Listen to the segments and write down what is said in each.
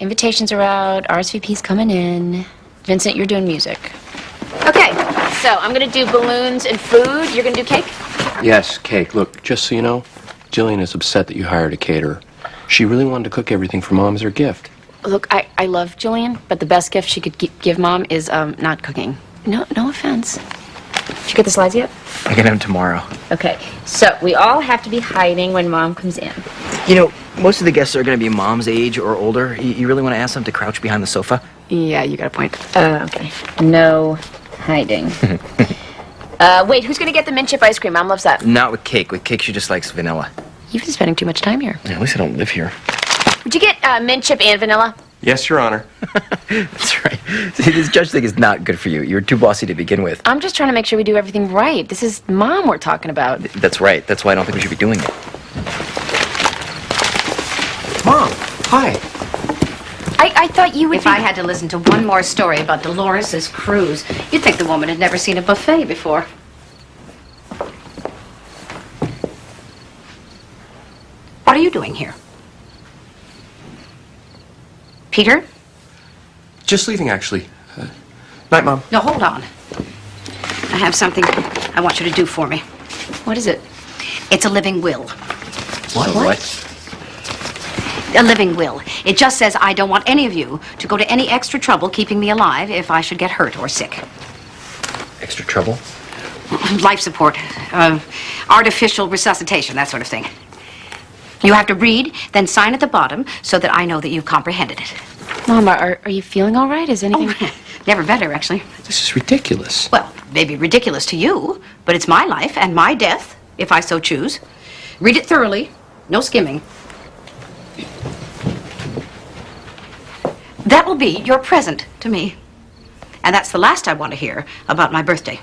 Invitations are out. RSVP's coming in. Vincent, you're doing music. Okay, so I'm gonna do balloons and food. You're gonna do cake? Yes, cake. Look, just so you know, Jillian is upset that you hired a caterer. She really wanted to cook everything for Mom as her gift. Look, I love Jillian, but the best gift she could give Mom is not cooking. No offense. Did you get the slides yet? I get them tomorrow. Okay, so we all have to be hiding when Mom comes in. You know, most of the guests are going to be Mom's age or older. You really want to ask them to crouch behind the sofa? Yeah, you got a point. Okay. No hiding. Wait, who's gonna get the mint chip ice cream? Mom loves that. Not with cake. With cake, she just likes vanilla. You've been spending too much time here. Yeah, at least I don't live here. Would you get mint chip and vanilla? Yes, Your Honor. That's right. See, this judge thing is not good for you. You're too bossy to begin with. I'm just trying to make sure we do everything right. This is Mom we're talking about. That's right. That's why I don't think we should be doing it. Mom, hi. I thought you would If I had to listen to one more story about Dolores's cruise, you'd think the woman had never seen a buffet before. What are you doing here? Peter? Just leaving, actually. Night, Mom. No, hold on. I have something I want you to do for me. What is it? It's a living will. What? A living will. It just says I don't want any of you to go to any extra trouble keeping me alive if I should get hurt or sick. Extra trouble? Life support, artificial resuscitation, that sort of thing. You have to read, then sign at the bottom so that I know that you've comprehended it. Mom, are you feeling all right? Is anything... Oh, never better, actually. This is ridiculous. Well, maybe ridiculous to you, but it's my life and my death, if I so choose. Read it thoroughly, no skimming. That will be your present to me. And that's the last I want to hear about my birthday.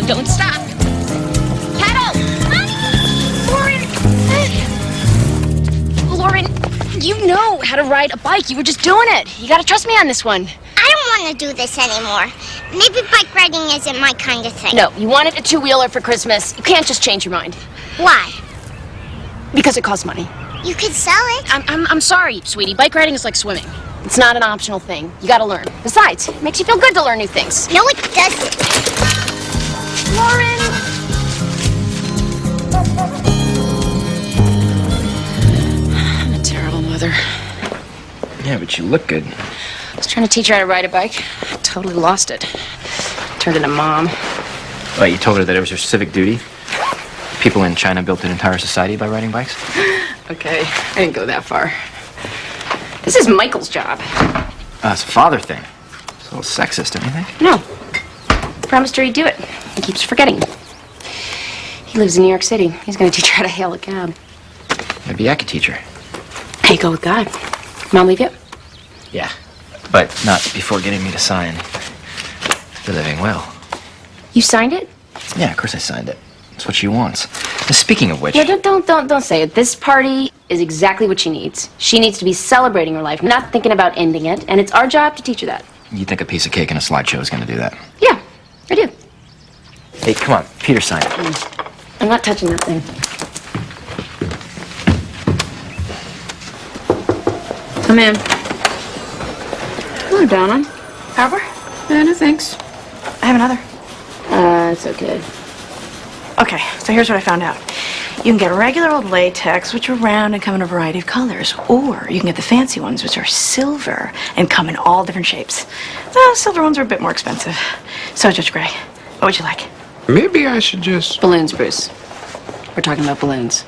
Don't stop. Pedal! Lauren, you know how to ride a bike. You were just doing it. You gotta trust me on this one. I don't want to do this anymore. Maybe bike riding isn't my kind of thing. No, you wanted a two-wheeler for Christmas. You can't just change your mind. Why? Because it costs money. You could sell it. I'm sorry, sweetie. Bike riding is like swimming. It's not an optional thing. You gotta learn. Besides, it makes you feel good to learn new things. No, it doesn't. Lauren! I'm a terrible mother. Yeah, but you look good. I was trying to teach her how to ride a bike. I totally lost it. Turned into Mom. Wait, you told her that it was her civic duty? People in China built an entire society by riding bikes? Okay, I didn't go that far. This is Michael's job. It's a father thing. It's a little sexist, don't you think? No. Promised her he'd do it. He keeps forgetting. He lives in New York City. He's going to teach her how to hail a cab. Maybe I could teach her. Hey, go with God. Mom leave you? Yeah, but not before getting me to sign the living will. You signed it? Yeah, of course I signed it. That's what she wants. Speaking of which... Yeah, don't say it. This party is exactly what she needs. She needs to be celebrating her life, not thinking about ending it, and it's our job to teach her that. You think a piece of cake and a slideshow is going to do that? Yeah, I do. Hey, come on. Peter signed it. I'm not touching that thing. Come in. Hello, Donna. Harper? No, thanks. I have another. It's okay. Okay, so here's what I found out. You can get regular old latex, which are round and come in a variety of colors. Or you can get the fancy ones, which are silver and come in all different shapes. The silver ones are a bit more expensive. So, Judge Gray, what would you like? Maybe I should just... Balloons, Bruce. We're talking about balloons.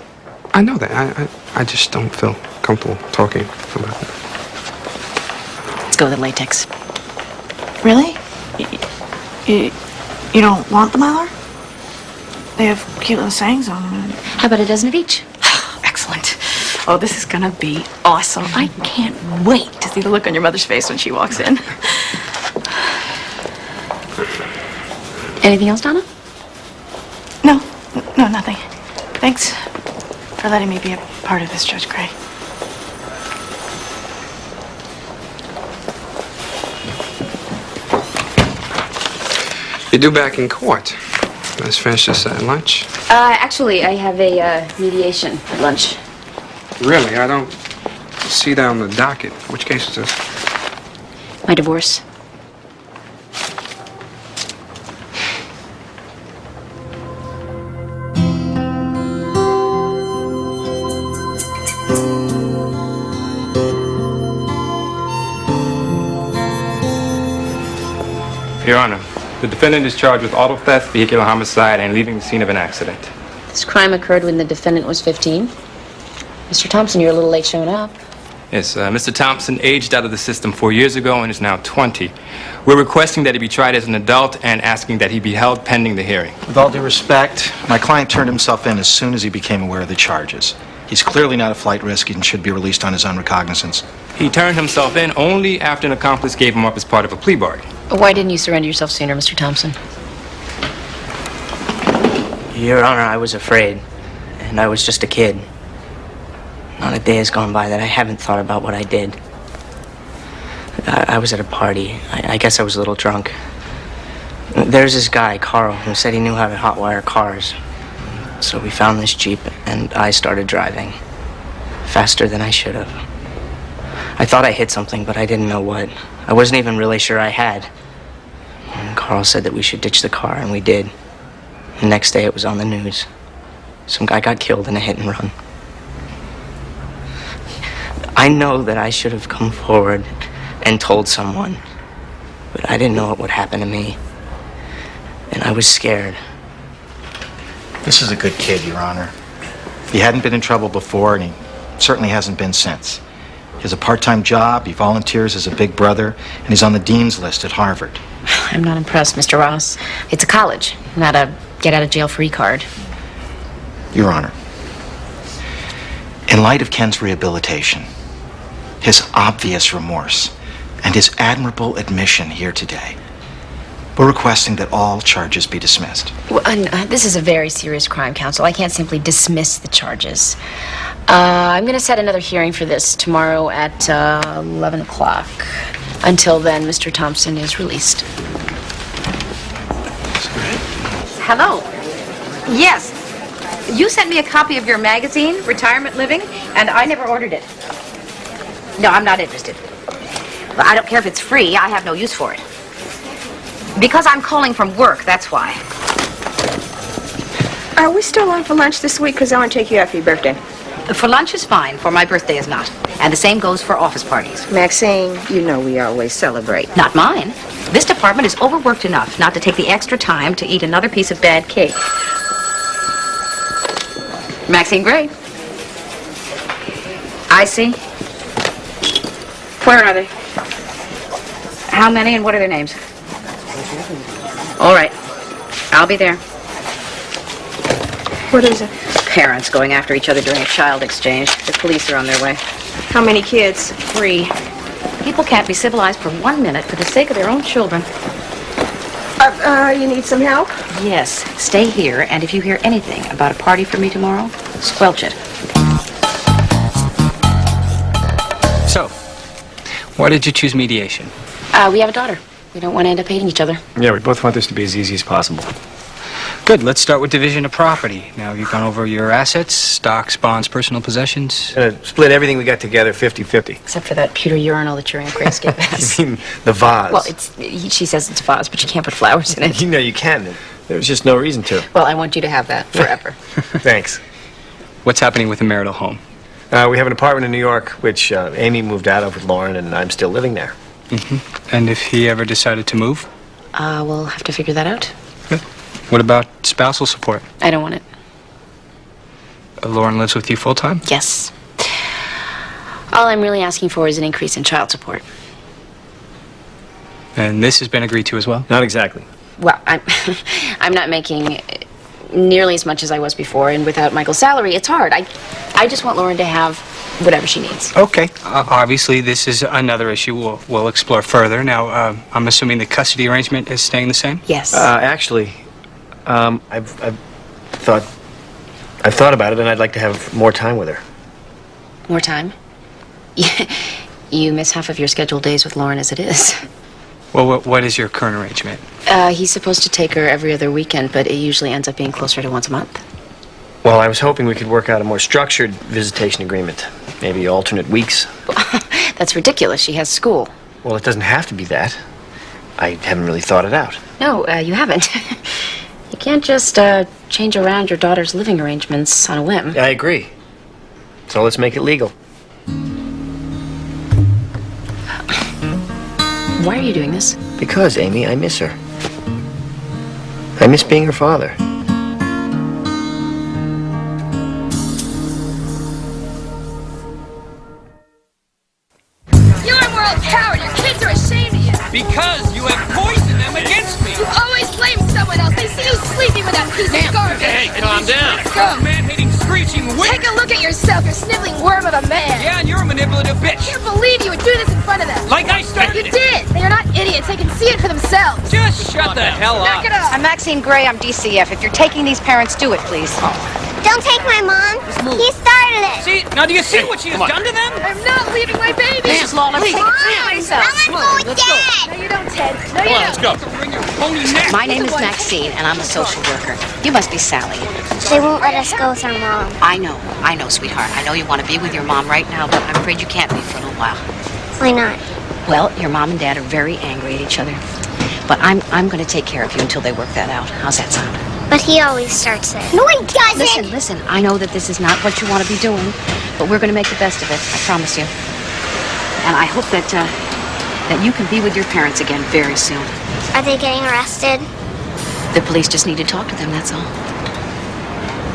I know that. I just don't feel comfortable talking about it. Let's go with the latex. Really? You don't want the Mylar? They have cute little sayings on them. How about a dozen of each? Excellent. Oh, this is gonna be awesome. I can't wait to see the look on your mother's face when she walks in. Anything else, Donna? No, nothing. Thanks for letting me be a part of this, Judge Gray. You're due back in court. Let's finish this at lunch. Actually, I have a mediation at lunch. Really? I don't see that on the docket. Which case is this? My divorce. Your Honor, the defendant is charged with auto theft, vehicular homicide, and leaving the scene of an accident. This crime occurred when the defendant was 15. Mr. Thompson, you're a little late showing up. Yes, Mr. Thompson aged out of the system 4 years ago and is now 20. We're requesting that he be tried as an adult and asking that he be held pending the hearing. With all due respect, my client turned himself in as soon as he became aware of the charges. He's clearly not a flight risk and should be released on his own recognizance. He turned himself in only after an accomplice gave him up as part of a plea bargain. Why didn't you surrender yourself sooner, Mr. Thompson? Your Honor, I was afraid, and I was just a kid. Not a day has gone by that I haven't thought about what I did. I was at a party. I guess I was a little drunk. There's this guy, Carl, who said he knew how to hotwire cars. So we found this Jeep, and I started driving. Faster than I should have. I thought I hit something, but I didn't know what. I wasn't even really sure I had. And Carl said that we should ditch the car, and we did. The next day, it was on the news. Some guy got killed in a hit and run. I know that I should have come forward and told someone, but I didn't know what would happen to me. And I was scared. This is a good kid, Your Honor. He hadn't been in trouble before, and he certainly hasn't been since. He has a part-time job, he volunteers as a big brother, and he's on the dean's list at Harvard. I'm not impressed, Mr. Ross. It's a college, not a get-out-of-jail-free card. Your Honor, in light of Ken's rehabilitation, his obvious remorse, and his admirable admission here today, we're requesting that all charges be dismissed. Well, this is a very serious crime, counsel. I can't simply dismiss the charges. I'm going to set another hearing for this tomorrow at 11 o'clock. Until then, Mr. Thompson is released. Hello. Yes. You sent me a copy of your magazine, Retirement Living, and I never ordered it. No, I'm not interested. But I don't care if it's free. I have no use for it. Because I'm calling from work, that's why. Are we still on for lunch this week? Because I want to take you out for your birthday. For lunch is fine. For my birthday is not. And the same goes for office parties. Maxine, you know we always celebrate. Not mine. This department is overworked enough not to take the extra time to eat another piece of bad cake. Maxine Gray. I see. Where are they? How many and what are their names? All right. I'll be there. What is it? Parents going after each other during a child exchange. The police are on their way. How many kids? 3. People can't be civilized for 1 minute for the sake of their own children. You need some help? Yes. Stay here, and if you hear anything about a party for me tomorrow, squelch it. So, why did you choose mediation? We have a daughter. We don't want to end up hating each other. Yeah, we both want this to be as easy as possible. Good. Let's start with division of property. Now, you've gone over your assets, stocks, bonds, personal possessions. Split everything we got together 50-50. Except for that pewter urinal that you're in grayscape as. You mean the vase? Well, she says it's a vase, but you can't put flowers in it. You know you can. There was just no reason to. Well, I want you to have that forever. Thanks. What's happening with the marital home? We have an apartment in New York, which Amy moved out of with Lauren, and I'm still living there. Mm-hmm. And if he ever decided to move? We'll have to figure that out. Good. What about spousal support? I don't want it. Lauren lives with you full-time? Yes. All I'm really asking for is an increase in child support. And this has been agreed to as well? Not exactly. Well, I'm not making nearly as much as I was before, and without Michael's salary, it's hard. I just want Lauren to have whatever she needs. Okay. Obviously, this is another issue we'll explore further. Now, I'm assuming the custody arrangement is staying the same? Yes. Actually, I've thought about it, and I'd like to have more time with her. More time? You miss half of your scheduled days with Lauren as it is. Well, what is your current arrangement? He's supposed to take her every other weekend, but it usually ends up being closer to once a month. Well, I was hoping we could work out a more structured visitation agreement. Maybe alternate weeks. That's ridiculous. She has school. Well, it doesn't have to be that. I haven't really thought it out. No, you haven't. You can't just change around your daughter's living arrangements on a whim. I agree. So let's make it legal. Why are you doing this? Because, Amy, I miss her. I miss being her father. You're a moral coward. Your kids are ashamed of you. Because you have poisoned them against me. You always blame someone else. They see you sleeping with that piece of garbage. Hey, calm down. Let's go. Man-hating, screeching witch. Take a look at yourself. You're sniveling worm of a man. Yeah, and you're a manipulative bitch. I can't believe you would do this in front of them. Like I started You it. did. They are not idiots. They can see it for themselves. Just shut the hell up. Knock it off. I'm Maxine Gray. I'm DCF. If you're taking these parents, do it, please. Don't take my mom. He started it. See, now do you see what she has done to them? I'm not leaving my baby. Mrs. Lawler, please. Mom, I want to go with Dad. No, you don't, Ted. No, you don't. Let's go. Bring your pony neck. My name is Maxine, and I'm a social worker. You must be Sally. They won't let us go with our mom. I know, sweetheart. I know you want to be with your mom right now, but I'm afraid you can't be for a little while. Why not? Well, your mom and dad are very angry at each other. But I'm going to take care of you until they work that out. How's that sound? But he always starts it. No, he doesn't. Listen. I know that this is not what you want to be doing, but we're going to make the best of it. I promise you. And I hope that you can be with your parents again very soon. Are they getting arrested? The police just need to talk to them, that's all.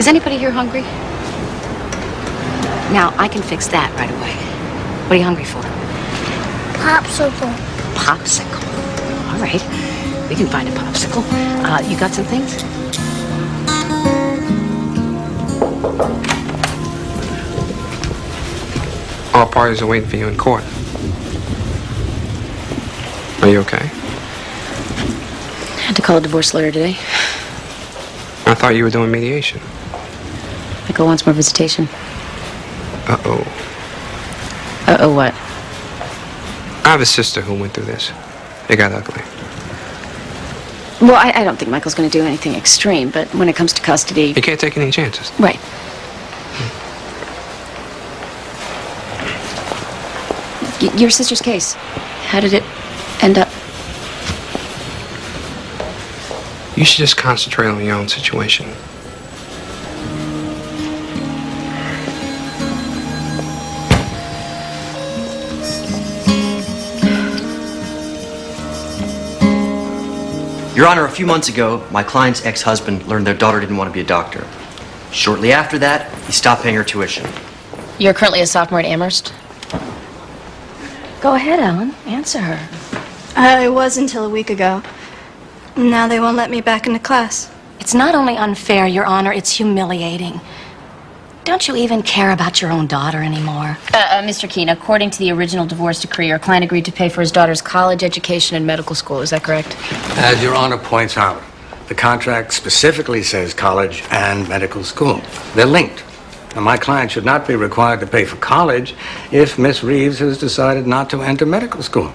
Is anybody here hungry? Now, I can fix that right away. What are you hungry for? Popsicle. Popsicle. All right. We can find a popsicle. You got some things? All parties are waiting for you in court. Are you okay? I had to call a divorce lawyer today. I thought you were doing mediation. Michael wants more visitation. Uh-oh. Uh-oh, what? I have a sister who went through this. It got ugly. Well, I don't think Michael's going to do anything extreme, but when it comes to custody... You can't take any chances. Right. Your sister's case. How did it end up? You should just concentrate on your own situation. Your Honor, a few months ago, my client's ex-husband learned their daughter didn't want to be a doctor. Shortly after that, he stopped paying her tuition. You're currently a sophomore at Amherst? Go ahead, Ellen. Answer her. I was until a week ago. Now they won't let me back into class. It's not only unfair, Your Honor, it's humiliating. Don't you even care about your own daughter anymore? Mr. Keene, according to the original divorce decree, your client agreed to pay for his daughter's college education and medical school. Is that correct? As Your Honor points out, the contract specifically says college and medical school. They're linked. And my client should not be required to pay for college if Miss Reeves has decided not to enter medical school.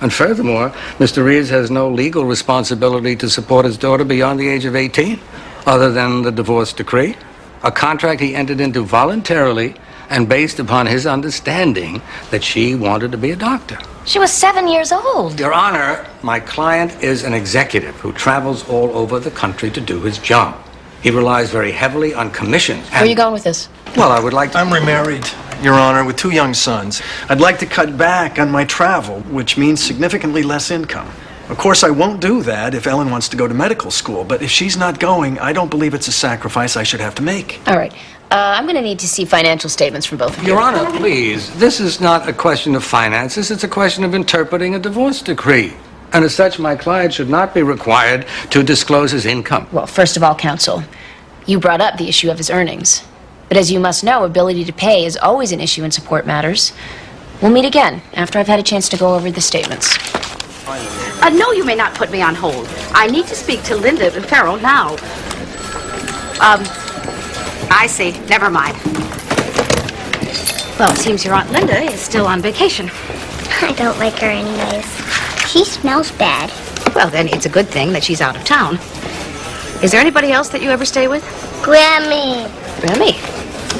And furthermore, Mr. Reeves has no legal responsibility to support his daughter beyond the age of 18, other than the divorce decree, a contract he entered into voluntarily and based upon his understanding that she wanted to be a doctor. She was 7 years old. Your Honor, my client is an executive who travels all over the country to do his job. He relies very heavily on commissions. Where are you going with this? Well, I would like to... I'm remarried, Your Honor, with 2 young sons. I'd like to cut back on my travel, which means significantly less income. Of course, I won't do that if Ellen wants to go to medical school, but if she's not going, I don't believe it's a sacrifice I should have to make. All right. I'm going to need to see financial statements from both of you. Your Honor, please, this is not a question of finances, it's a question of interpreting a divorce decree. And as such, my client should not be required to disclose his income. Well, first of all, counsel, you brought up the issue of his earnings. But as you must know, ability to pay is always an issue in support matters. We'll meet again after I've had a chance to go over the statements. No, you may not put me on hold. I need to speak to Linda Farrell now. I see. Never mind. Well, it seems your Aunt Linda is still on vacation. I don't like her anyways. She smells bad. Well, then it's a good thing that she's out of town. Is there anybody else that you ever stay with? Grammy. Grammy?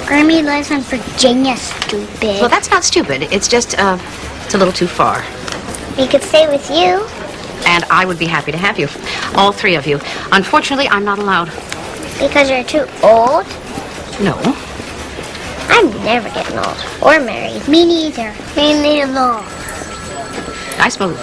Grammy lives in Virginia, stupid. Well, that's not stupid. It's just, it's a little too far. We could stay with you. And I would be happy to have you. All three of you. Unfortunately, I'm not allowed. Because you're too old? No. I'm never getting old. Or married. Me neither. Me neither. I suppose.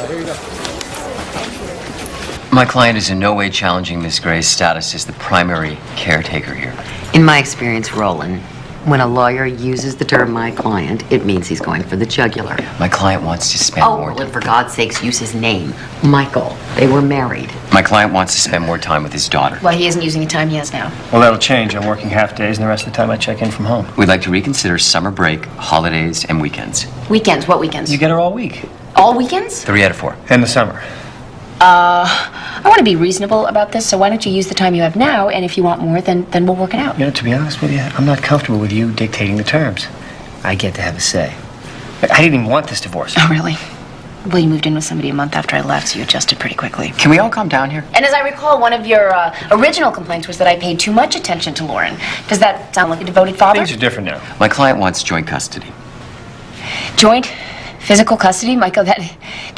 My client is in no way challenging Miss Gray's status as the primary caretaker here. In my experience, Roland, when a lawyer uses the term my client, it means he's going for the jugular. My client wants to spend more Roland, for God's sakes, use his name. Michael. They were married. My client wants to spend more time with his daughter. Well, he isn't using the time he has now. Well, that'll change. I'm working half days, and the rest of the time I check in from home. We'd like to reconsider summer break, holidays, and weekends. Weekends? What weekends? You get her all week. All weekends? 3 out of 4. And the summer. I want to be reasonable about this, so why don't you use the time you have now, and if you want more, then we'll work it out. You know, to be honest with you, I'm not comfortable with you dictating the terms. I get to have a say. I didn't even want this divorce. Oh, really? Well, you moved in with somebody a month after I left, so you adjusted pretty quickly. Can we all calm down here? And as I recall, one of your original complaints was that I paid too much attention to Lauren. Does that sound like a devoted father? Things are different now. My client wants joint custody. Joint? Physical custody? Michael, that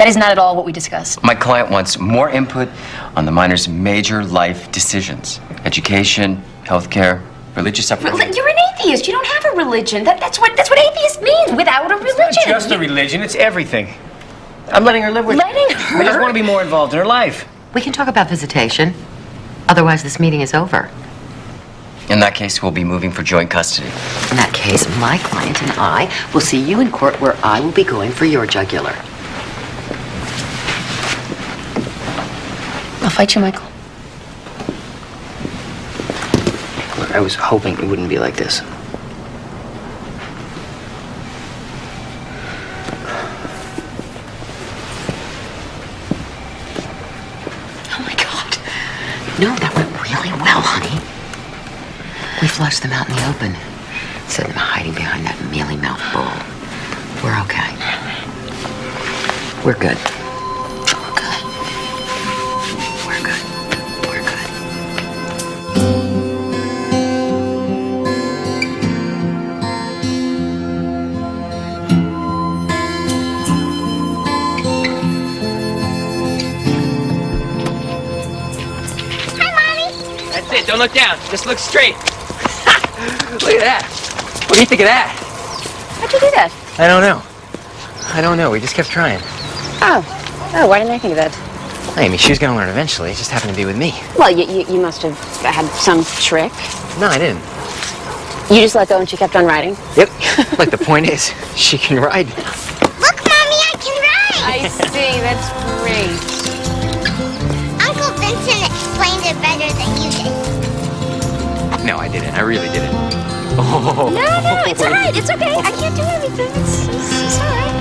is not at all what we discussed. My client wants more input on the minor's major life decisions. Education, healthcare, religious upbringing. You're an atheist. You don't have a religion. That's what atheist means, without a religion. It's not just a religion, it's everything. I'm letting her live with Letting her? I just want to be more involved in her life. We can talk about visitation. Otherwise, this meeting is over. In that case, we'll be moving for joint custody. In that case, my client and I will see you in court where I will be going for your jugular. I'll fight you, Michael. I was hoping it wouldn't be like this. Oh my God. No, that went really well, honey. We flushed them out in the open. Instead of them hiding behind that mealy-mouthed bull. We're okay. We're good. We're good. We're good. That's it. Don't look down. Just look straight. Look at that. What do you think of that? How'd you do that? I don't know. We just kept trying. Oh, why didn't I think of that? I mean, she was going to learn eventually. It just happened to be with me. Well, you must have had some trick. No, I didn't. You just let go and she kept on riding? Yep. Like, the point is, she can ride. Look, Mommy, I can ride. I see. That's great. Uncle Vincent explained it better than you did. No, I didn't. I really didn't. Oh. No, it's all right. It's okay. I can't do everything. It's all right.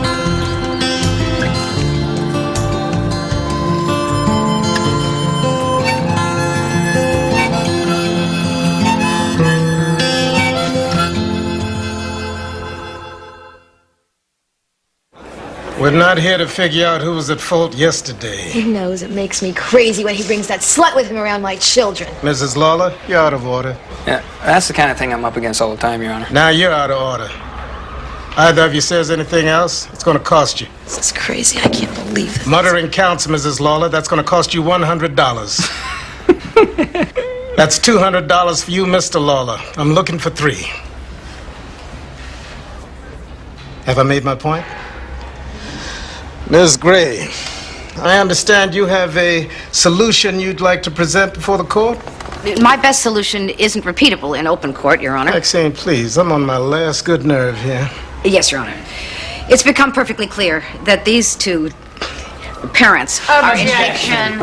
We're not here to figure out who was at fault yesterday. He knows it makes me crazy when he brings that slut with him around my children. Mrs. Lawler, you're out of order. Yeah, that's the kind of thing I'm up against all the time, Your Honor. Now you're out of order. Either of you says anything else, it's going to cost you. This is crazy. I can't believe this. Muttering counts, Mrs. Lawler. That's going to cost you $100. That's $200 for you, Mr. Lawler. I'm looking for 3. Have I made my point? Ms. Gray, I understand you have a solution you'd like to present before the court? My best solution isn't repeatable in open court, Your Honor. Maxine, please, I'm on my last good nerve here. Yes, Your Honor. It's become perfectly clear that these two parents are... Objection.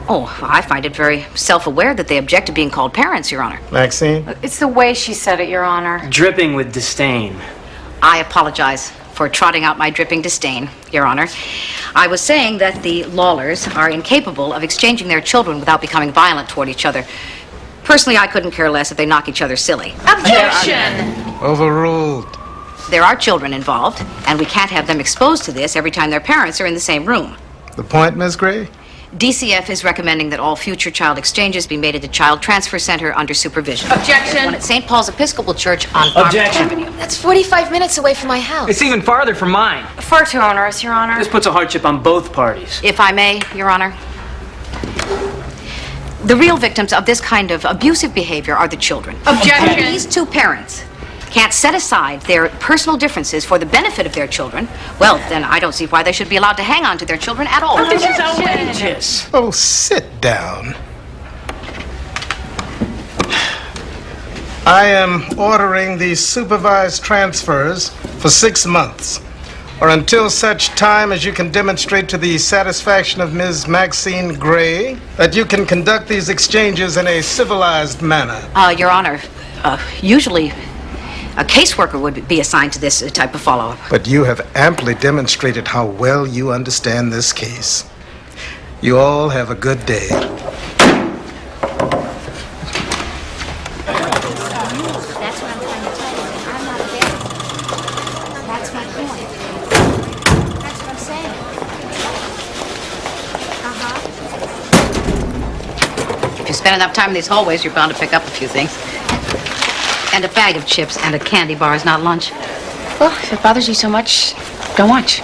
Oh, I find it very self-aware that they object to being called parents, Your Honor. Maxine? It's the way she said it, Your Honor. Dripping with disdain. I apologize for trotting out my dripping disdain, Your Honor. I was saying that the Lawlers are incapable of exchanging their children without becoming violent toward each other. Personally, I couldn't care less if they knock each other silly. Objection! Overruled. There are children involved, and we can't have them exposed to this every time their parents are in the same room. The point, Miss Gray? DCF is recommending that all future child exchanges be made at the Child Transfer Center under supervision. Objection. One at St. Paul's Episcopal Church on Farm Objection. Avenue. That's 45 minutes away from my house. It's even farther from mine. Far too onerous, Your Honor. This puts a hardship on both parties. If I may, Your Honor. The real victims of this kind of abusive behavior are the children. Objection. And these two parents can't set aside their personal differences for the benefit of their children, well, then I don't see why they should be allowed to hang on to their children at all. This is outrageous. Oh, sit down. I am ordering these supervised transfers for 6 months, or until such time as you can demonstrate to the satisfaction of Ms. Maxine Gray that you can conduct these exchanges in a civilized manner. Your Honor, usually a caseworker would be assigned to this type of follow-up. But you have amply demonstrated how well you understand this case. You all have a good day. That's what I'm trying to tell you. I'm not a victim. That's my point. That's what I'm saying. If you spend enough time in these hallways, you're bound to pick up a few things. And a bag of chips and a candy bar is not lunch. Well, if it bothers you so much, don't watch.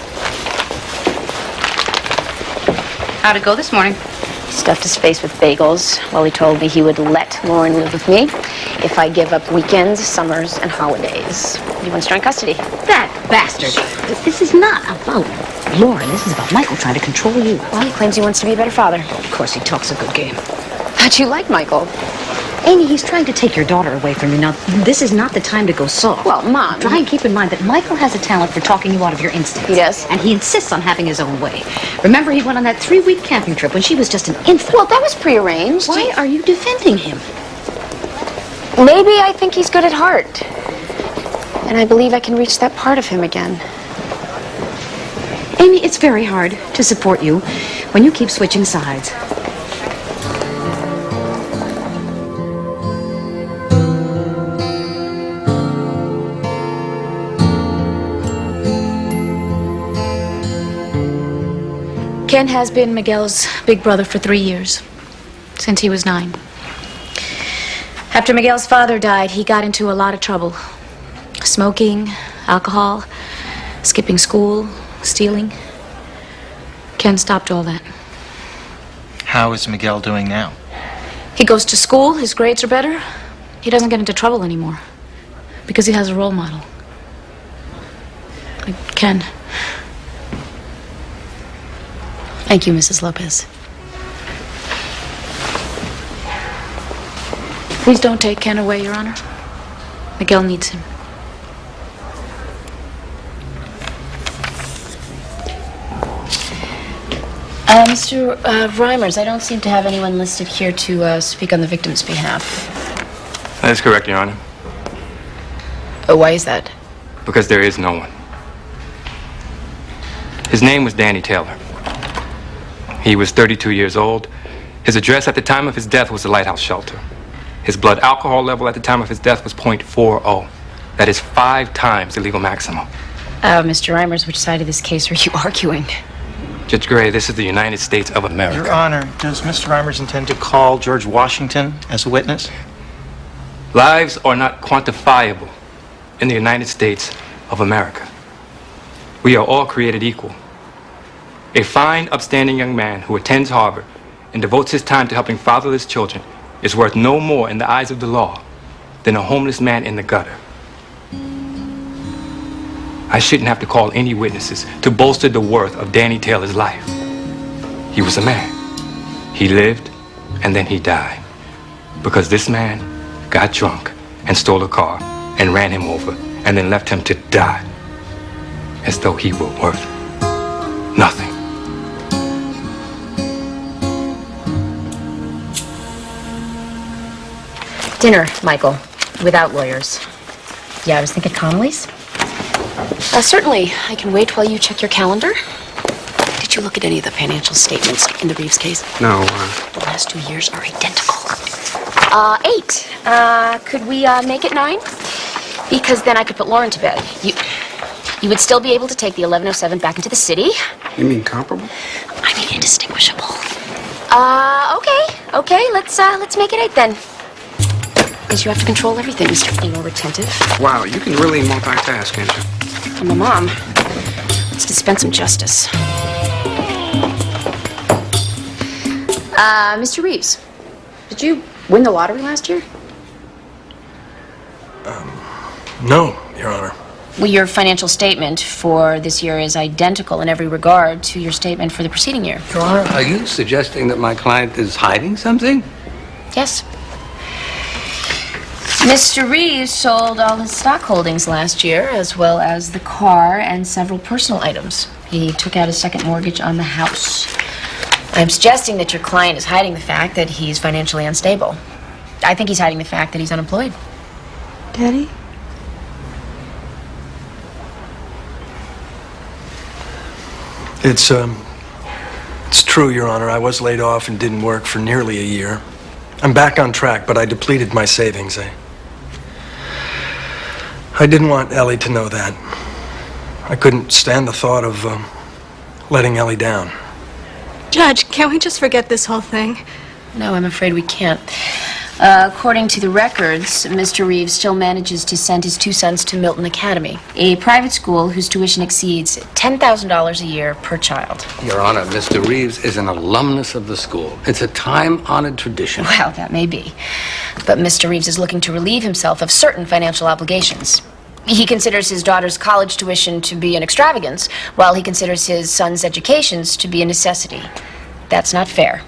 How'd it go this morning? Stuffed his face with bagels while he told me he would let Lauren live with me if I give up weekends, summers, and holidays. He wants joint custody. That bastard. This is not about Lauren. This is about Michael trying to control you. Well, he claims he wants to be a better father. Of course, he talks a good game. How'd you like Michael? Amy, he's trying to take your daughter away from you. Now, this is not the time to go soft. Well, Mom... Try and keep in mind that Michael has a talent for talking you out of your instincts. He does? And he insists on having his own way. Remember, he went on that 3-week camping trip when she was just an infant. Well, that was prearranged. Why are you defending him? Maybe I think he's good at heart. And I believe I can reach that part of him again. Amy, it's very hard to support you when you keep switching sides. Ken has been Miguel's big brother for 3 years, since he was 9. After Miguel's father died, he got into a lot of trouble. Smoking, alcohol, skipping school, stealing. Ken stopped all that. How is Miguel doing now? He goes to school, his grades are better. He doesn't get into trouble anymore because he has a role model. Like Ken. Thank you, Mrs. Lopez. Please don't take Ken away, Your Honor. Miguel needs him. Mr. Reimers, I don't seem to have anyone listed here to speak on the victim's behalf. That is correct, Your Honor. Oh, why is that? Because there is no one. His name was Danny Taylor. He was 32 years old. His address at the time of his death was the Lighthouse Shelter. His blood alcohol level at the time of his death was .40. That is 5 times the legal maximum. Mr. Reimers, which side of this case are you arguing? Judge Gray, this is the United States of America. Your Honor, does Mr. Reimers intend to call George Washington as a witness? Lives are not quantifiable in the United States of America. We are all created equal. A fine, upstanding young man who attends Harvard and devotes his time to helping fatherless children is worth no more in the eyes of the law than a homeless man in the gutter. I shouldn't have to call any witnesses to bolster the worth of Danny Taylor's life. He was a man. He lived, and then he died. Because this man got drunk and stole a car and ran him over and then left him to die. As though he were worth nothing. Dinner, Michael, without lawyers. Yeah, I was thinking Connolly's. Certainly, I can wait while you check your calendar. Did you look at any of the financial statements in the Reeves case? No, The last 2 years are identical. 8. Could we make it 9? Because then I could put Lauren to bed. You would still be able to take the 1107 back into the city. You mean comparable? I mean indistinguishable. Okay, let's make it 8 then. Because you have to control everything, Mr. Anal Retentive. Wow, you can really multitask, can't you? I'm a mom. Let's dispense some justice. Mr. Reeves, did you win the lottery last year? No, Your Honor. Well, your financial statement for this year is identical in every regard to your statement for the preceding year. Your Honor, are you suggesting that my client is hiding something? Yes. Mr. Reeves sold all his stock holdings last year, as well as the car and several personal items. He took out a second mortgage on the house. I'm suggesting that your client is hiding the fact that he's financially unstable. I think he's hiding the fact that he's unemployed. Daddy? It's true, Your Honor. I was laid off and didn't work for nearly a year. I'm back on track, but I depleted my savings. I didn't want Ellie to know that. I couldn't stand the thought of letting Ellie down. Judge, can't we just forget this whole thing? No, I'm afraid we can't. According to the records, Mr. Reeves still manages to send his 2 sons to Milton Academy, a private school whose tuition exceeds $10,000 a year per child. Your Honor, Mr. Reeves is an alumnus of the school. It's a time-honored tradition. Well, that may be. But Mr. Reeves is looking to relieve himself of certain financial obligations. He considers his daughter's college tuition to be an extravagance, while he considers his son's educations to be a necessity. That's not fair.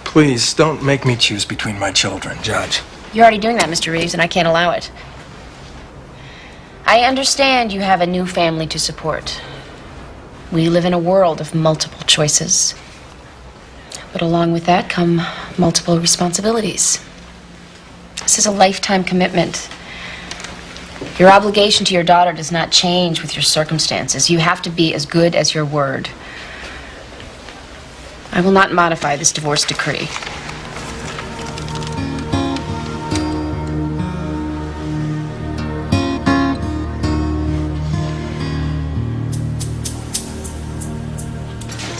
Please, don't make me choose between my children, Judge. You're already doing that, Mr. Reeves, and I can't allow it. I understand you have a new family to support. We live in a world of multiple choices. But along with that come multiple responsibilities. This is a lifetime commitment. Your obligation to your daughter does not change with your circumstances. You have to be as good as your word. I will not modify this divorce decree.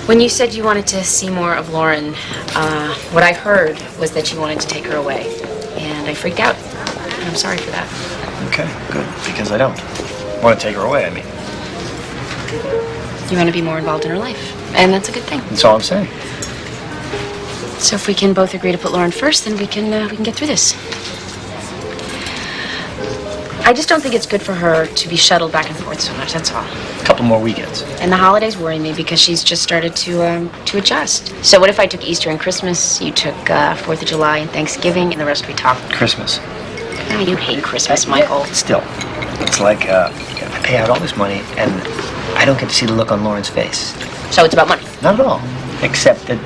When you said you wanted to see more of Lauren, what I heard was that you wanted to take her away. And I freaked out. And I'm sorry for that. Okay, good. Because I don't want to take her away, I mean. You want to be more involved in her life. And that's a good thing. That's all I'm saying. So if we can both agree to put Lauren first, then we can get through this. I just don't think it's good for her to be shuttled back and forth so much, that's all. A couple more weekends. And the holidays worry me because she's just started to adjust. So what if I took Easter and Christmas, you took 4th of July and Thanksgiving, and the rest we talk? Christmas. Oh, you hate Christmas, Michael. Still, it's like I pay out all this money and I don't get to see the look on Lauren's face. So it's about money? Not at all. Except that,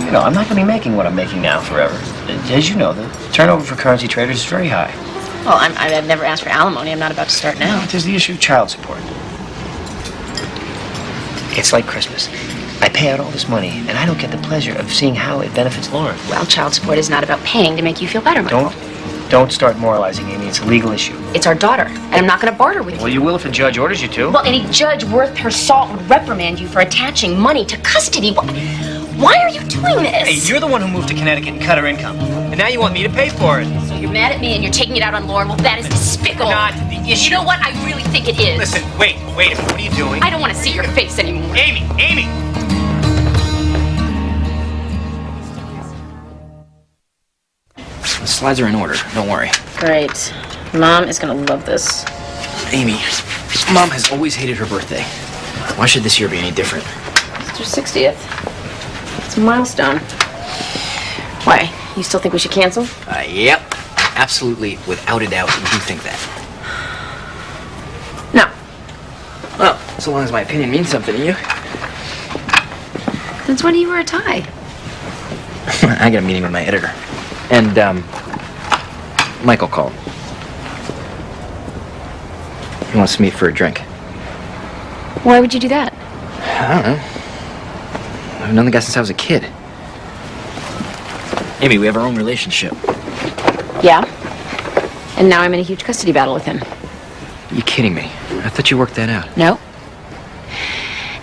I'm not going to be making what I'm making now forever. As you know, the turnover for currency traders is very high. Well, I've never asked for alimony. I'm not about to start now. There's the issue of child support. It's like Christmas. I pay out all this money, and I don't get the pleasure of seeing how it benefits Lauren. Well, child support is not about paying to make you feel better, Michael. Don't start moralizing, Amy. It's a legal issue. It's our daughter, and I'm not going to barter with you. Well, you will if a judge orders you to. Well, any judge worth her salt would reprimand you for attaching money to custody. Why are you doing this? Hey, you're the one who moved to Connecticut and cut her income. And now you want me to pay for it. So you're mad at me and you're taking it out on Lauren. Well, that is despicable. Not the issue. You know what? I really think it is. Listen, wait a minute. What are you doing? I don't want to see your face anymore. Amy! The slides are in order. Don't worry. Great. Mom is going to love this. Amy, Mom has always hated her birthday. Why should this year be any different? It's your 60th. It's a milestone. Why? You still think we should cancel? Yep. Absolutely, without a doubt, you do think that. No. Well, so long as my opinion means something to you. Since when do you wear a tie? I got a meeting with my editor. And, Michael called. He wants to meet for a drink. Why would you do that? I don't know. I've known the guy since I was a kid. Amy, we have our own relationship. Yeah. And now I'm in a huge custody battle with him. You kidding me? I thought you worked that out. No.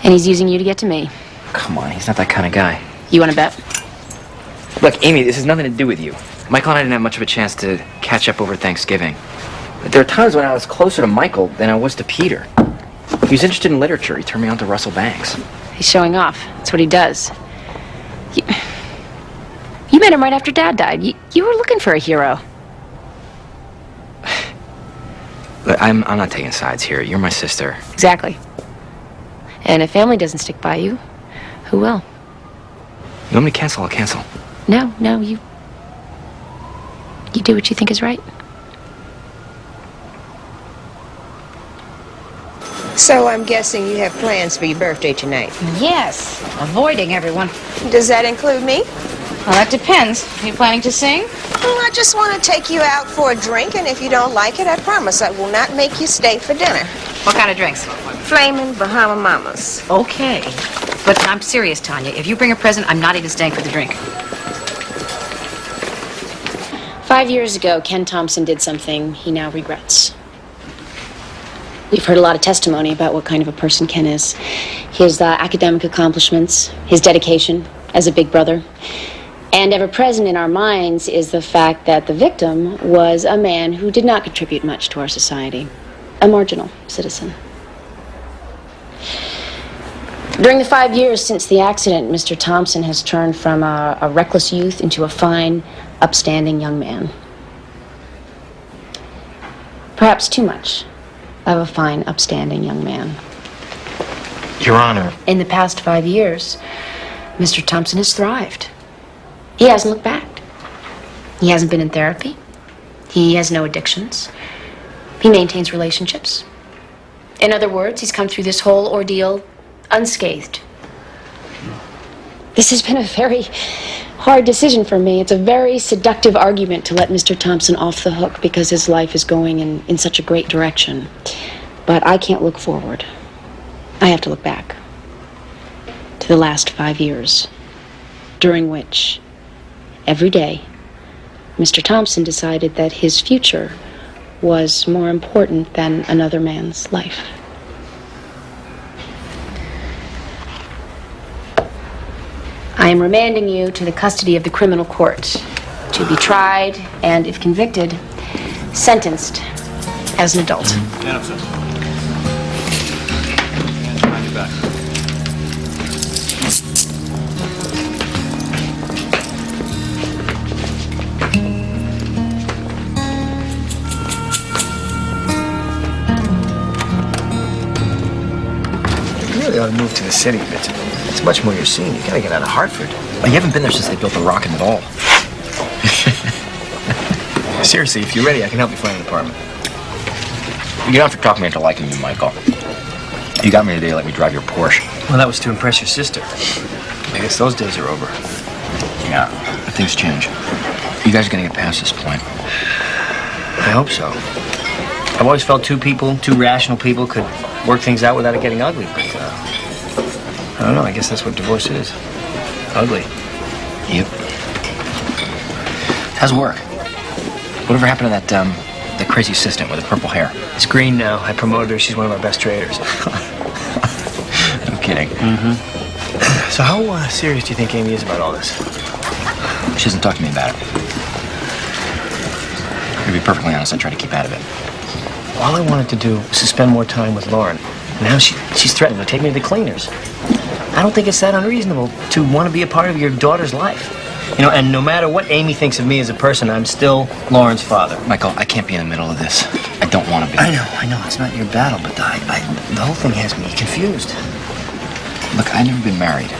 And he's using you to get to me. Come on, he's not that kind of guy. You want to bet? Look, Amy, this has nothing to do with you. Michael and I didn't have much of a chance to catch up over Thanksgiving. But there were times when I was closer to Michael than I was to Peter. He was interested in literature. He turned me on to Russell Banks. He's showing off. That's what he does. You met him right after Dad died. You were looking for a hero. Look, I'm not taking sides here. You're my sister. Exactly. And if family doesn't stick by you, who will? You want me to cancel? I'll cancel. No, you do what you think is right. So I'm guessing you have plans for your birthday tonight. Yes, avoiding everyone. Does that include me? Well, that depends. Are you planning to sing? Well, I just want to take you out for a drink, and if you don't like it, I promise I will not make you stay for dinner. What kind of drinks? Flamin' Bahama Mamas. Okay. But I'm serious, Tanya. If you bring a present, I'm not even staying for the drink. 5 years ago, Ken Thompson did something he now regrets. We've heard a lot of testimony about what kind of a person Ken is. His academic accomplishments, his dedication as a big brother. And ever present in our minds is the fact that the victim was a man who did not contribute much to our society. A marginal citizen. During the 5 years since the accident, Mr. Thompson has turned from a reckless youth into a fine, upstanding young man. Perhaps too much of a fine, upstanding young man. Your Honor. In the past 5 years, Mr. Thompson has thrived. He hasn't looked back. He hasn't been in therapy. He has no addictions. He maintains relationships. In other words, he's come through this whole ordeal unscathed. This has been a very hard decision for me. It's a very seductive argument to let Mr. Thompson off the hook because his life is going in such a great direction. But I can't look forward. I have to look back to the last 5 years, during which, every day, Mr. Thompson decided that his future was more important than another man's life. I am remanding you to the custody of the criminal court to be tried and, if convicted, sentenced as an adult. Stand up, sir. Hands behind your back. You really ought to move to the city, Vincent. It's much more your scene. You gotta get out of Hartford. Well, you haven't been there since they built the Rock and Roll. Seriously, if you're ready, I can help you find an apartment. You don't have to talk me into liking me, Michael. You got me today to let me drive your Porsche. Well, that was to impress your sister. I guess those days are over. Yeah, but things change. You guys are gonna get past this point. I hope so. I've always felt two rational people could work things out without it getting ugly, but, I don't know, I guess that's what divorce is. Ugly. Yep. How's work? Whatever happened to that crazy assistant with the purple hair? It's green now. I promoted her. She's one of our best traders. No kidding. Mm-hmm. So how serious do you think Amy is about all this? She doesn't talk to me about it. To be perfectly honest, I try to keep out of it. All I wanted to do was to spend more time with Lauren. And now she's threatening to take me to the cleaners. I don't think it's that unreasonable to want to be a part of your daughter's life. You know, and no matter what Amy thinks of me as a person, I'm still Lauren's father. Michael, I can't be in the middle of this. I don't want to be. I know. It's not your battle, but the whole thing has me confused. Look, I've never been married.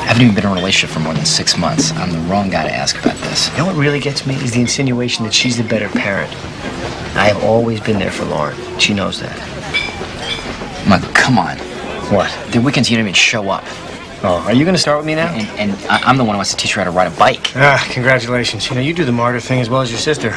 haven't even been in a relationship for more than 6 months. I'm the wrong guy to ask about this. You know what really gets me is the insinuation that she's the better parent. I have always been there for Lauren. She knows that. Michael, come on. What? The weekends you don't even show up. Oh, are you going to start with me now? And I'm the one who wants to teach her how to ride a bike. Ah, congratulations. You know, you do the martyr thing as well as your sister.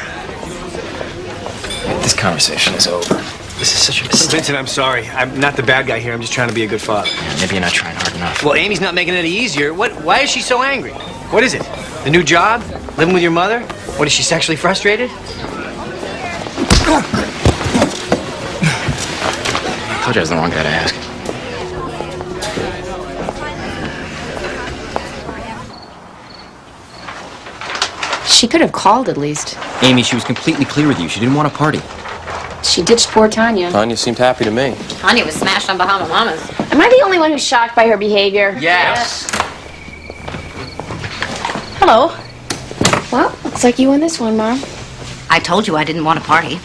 This conversation is over. This is such a mistake. Vincent, I'm sorry. I'm not the bad guy here. I'm just trying to be a good father. Yeah, maybe you're not trying hard enough. Well, Amy's not making it any easier. Why is she so angry? What is it? The new job? Living with your mother? What, is she sexually frustrated? I told you I was the wrong guy to ask. She could have called at least. Amy, she was completely clear with you. She didn't want to party. She ditched poor Tanya. Tanya seemed happy to me. Tanya was smashed on Bahama Mamas. Am I the only one who's shocked by her behavior? Yes. Hello. Well, looks like you won this one, Mom. I told you I didn't want to party.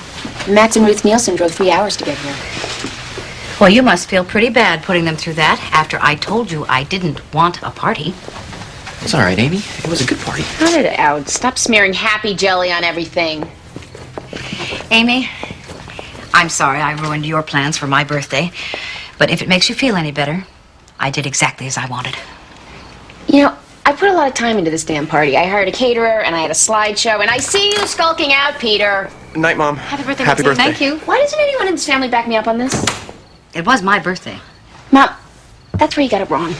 Max and Ruth Nielsen drove 3 hours to get here. Well, you must feel pretty bad putting them through that after I told you I didn't want a party. It's all right, Amy. It was a good party. Cut it out. Stop smearing happy jelly on everything. Amy, I'm sorry I ruined your plans for my birthday, but if it makes you feel any better, I did exactly as I wanted. You know, I put a lot of time into this damn party. I hired a caterer, and I had a slideshow, and I see you skulking out, Peter. Night, Mom. Happy birthday, Happy Maxine. birthday. Thank you. Why doesn't anyone in this family back me up on this? It was my birthday. Mom, that's where you got it wrong.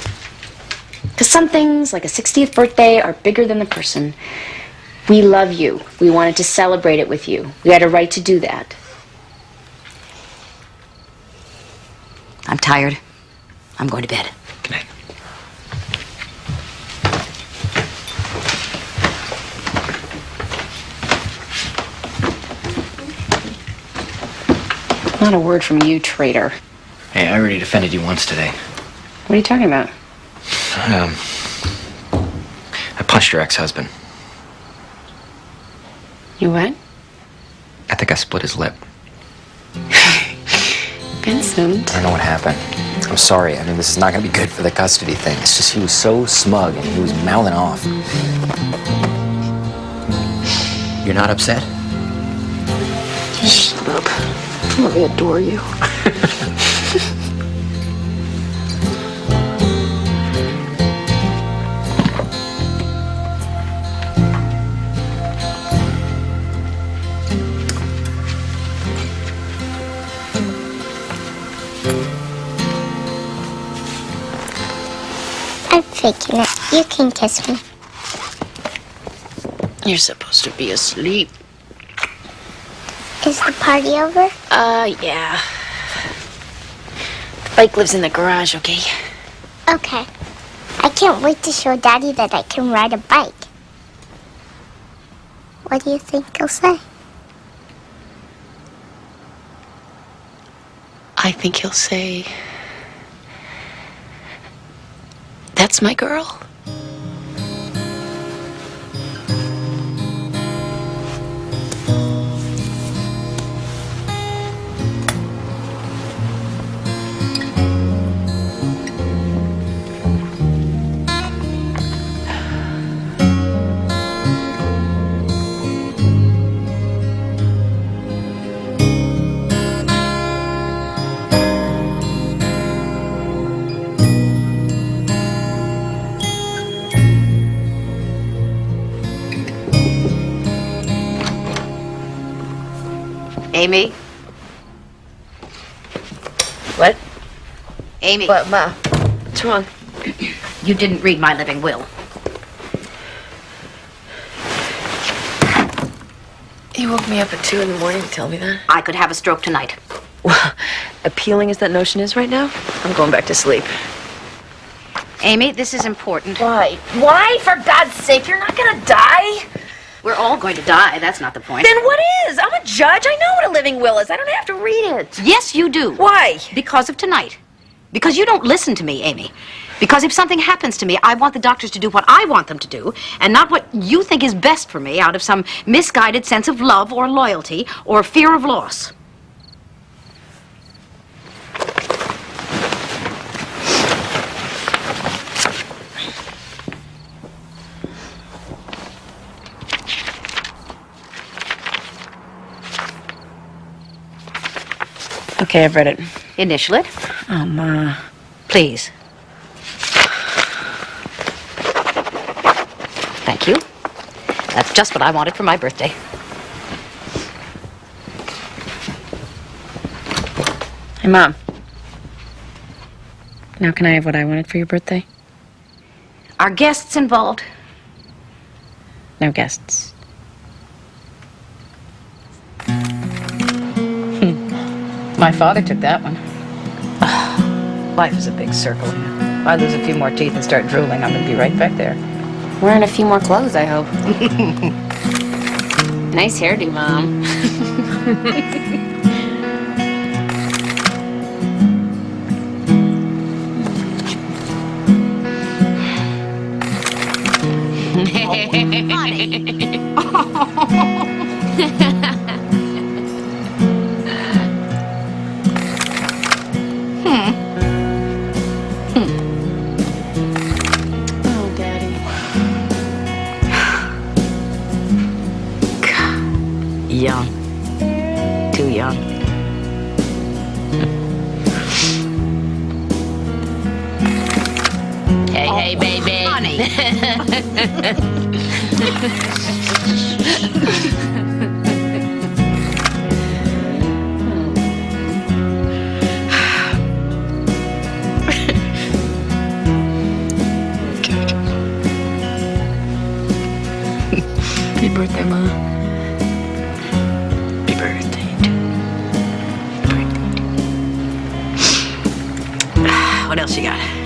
Because some things, like a 60th birthday, are bigger than the person. We love you. We wanted to celebrate it with you. We had a right to do that. I'm tired. I'm going to bed. Good night. Not a word from you, traitor. Hey, I already defended you once today. What are you talking about? I punched your ex-husband. You what? I think I split his lip. Vincent. I don't know what happened. I'm sorry. I mean, this is not going to be good for the custody thing. It's just he was so smug and he was mouthing off. You're not upset? Shut up. I adore you. I'm faking it. You can kiss me. You're supposed to be asleep. Is the party over? Yeah. The bike lives in the garage, okay? Okay. I can't wait to show Daddy that I can ride a bike. What do you think he'll say? I think he'll say, "That's my girl." Amy? What? Amy. What, Ma? What's wrong? You didn't read my living will. You woke me up at 2 in the morning to tell me that? I could have a stroke tonight. Well, appealing as that notion is right now, I'm going back to sleep. Amy, this is important. Why? Why, for God's sake? You're not gonna die? We're all going to die. That's not the point. Then what is? I'm a judge. I know what a living will is. I don't have to read it. Yes, you do. Why? Because of tonight. Because you don't listen to me, Amy. Because if something happens to me, I want the doctors to do what I want them to do, and not what you think is best for me out of some misguided sense of love or loyalty or fear of loss. Okay, I've read it. Initial it. Oh, Ma. Please. Thank you. That's just what I wanted for my birthday. Hey, Mom. Now can I have what I wanted for your birthday? Are guests involved? No guests. My father took that one. Life is a big circle. If I lose a few more teeth and start drooling, I'm going to be right back there. Wearing a few more clothes, I hope. Nice hairdo, Mom. Oh, Daddy. Young. Too young. Hey, baby. Honey. Happy birthday, Ma. Happy birthday to What else you got?